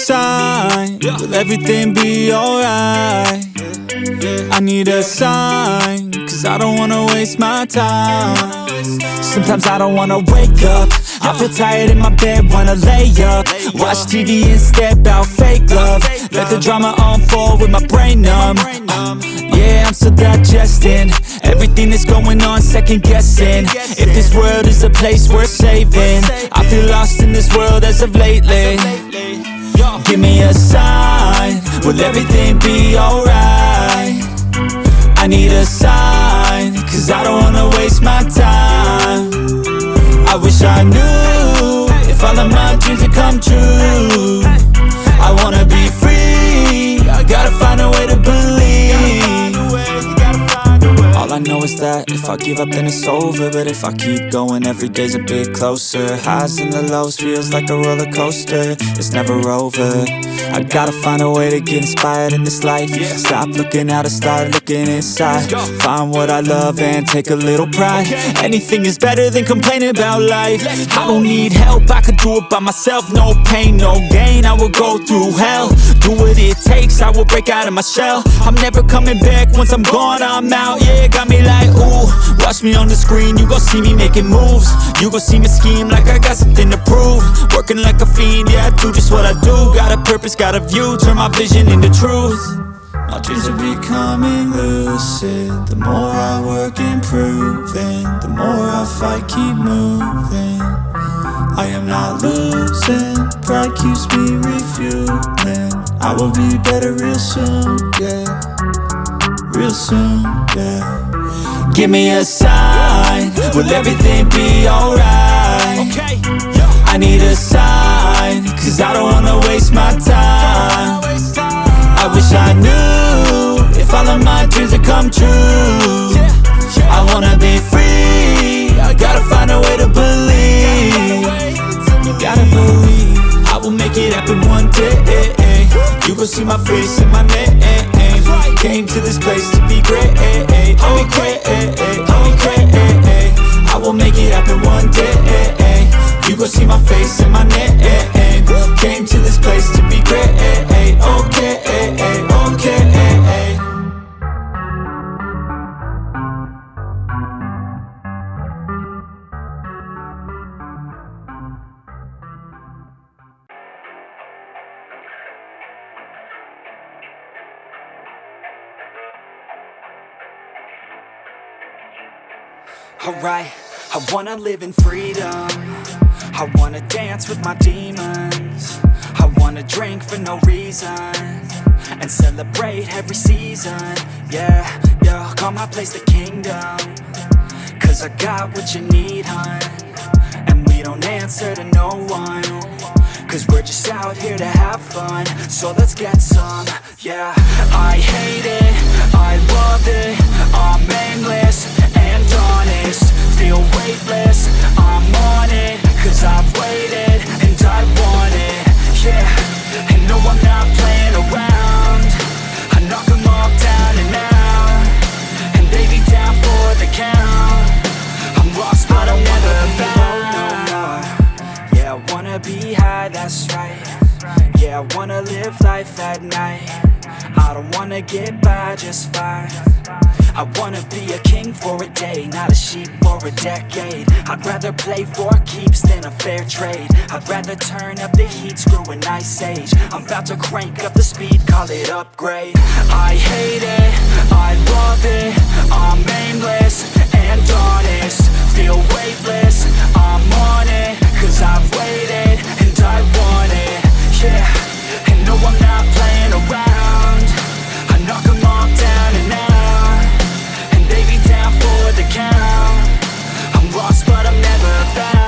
sign. Will everything be alright? I need a sign, cause I don't wanna waste my time. Sometimes I don't wanna wake up, I feel tired in my bed, wanna lay up. Watch TV instead, about fake love. Let the drama unfold with my brain numb. Yeah, I'm still digesting everything that's going on, second guessing if this world is a place worth saving. I feel lost in this world as of lately. Give me a sign, will everything be alright? I need a sign, cause I don't wanna waste my time. I wish I knew if all of my dreams would come true. I wanna be free, I gotta find a way to believe. All I know is that if I give up then it's over, but if I keep going every day's a bit closer. Highs and the lows, feels like a roller coaster, it's never over. I gotta find a way to get inspired in this life. Stop looking out and start looking inside. Find what I love and take a little pride. Anything is better than complaining about life. I don't need help, I could do it by myself. No pain, no gain, I will go through hell. Do what it takes, I will break out of my shell. I'm never coming back, once I'm gone I'm out. Yeah, got me like ooh, watch me on the screen, you gon' see me making moves. You gon' see me scheme like I got something to prove. Working like a fiend, yeah I do just what I do. Got a purpose, got a view, turn my vision into truth. My dreams are becoming lucid. The more I work improving, the more I fight, keep moving. I am not losing, pride keeps me refueling. I will be better real soon, yeah. Real soon, yeah. Give me a sign, will everything be alright? I need a sign, cause I don't wanna waste my time. I wish I knew if all of my dreams would come true. I wanna be free, I gotta find a way to believe. You gotta believe, I will make it happen one day. You gon' see my face and my name. Came to this place to be great. Oh great, oh great. I will make it happen one day. You gon' see my face and my name. Came to this place to be great. Okay, okay. Alright, I wanna live in freedom. I wanna dance with my demons. I wanna drink for no reason and celebrate every season. Yeah, call my place the kingdom. Cause I got what you need, hun. And we don't answer to no one, cause we're just out here to have fun. So let's get some, yeah. I hate it, I love it, I'm aimless and honest. Feel weightless, I'm on it, cause I've waited and I want it, yeah. And no, I'm not playing around, I knock them all down and out, and they be down for the count. I'm lost but I'm never found. Yeah, I wanna be high, that's right. Yeah, I wanna live life at night. I don't wanna get by just fine. I wanna be a king for a day, not a sheep for a decade. I'd rather play for keeps than a fair trade. I'd rather turn up the heat, screw an ice age. I'm about to crank up the speed, call it upgrade. I hate it, I love it, I'm aimless and honest. Feel weightless, I'm on it, cause I've waited and I want it, yeah. And no, I'm not playing around, I knock them all down and out, and they be down for the count. I'm lost but I'm never found.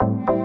Flowerpot.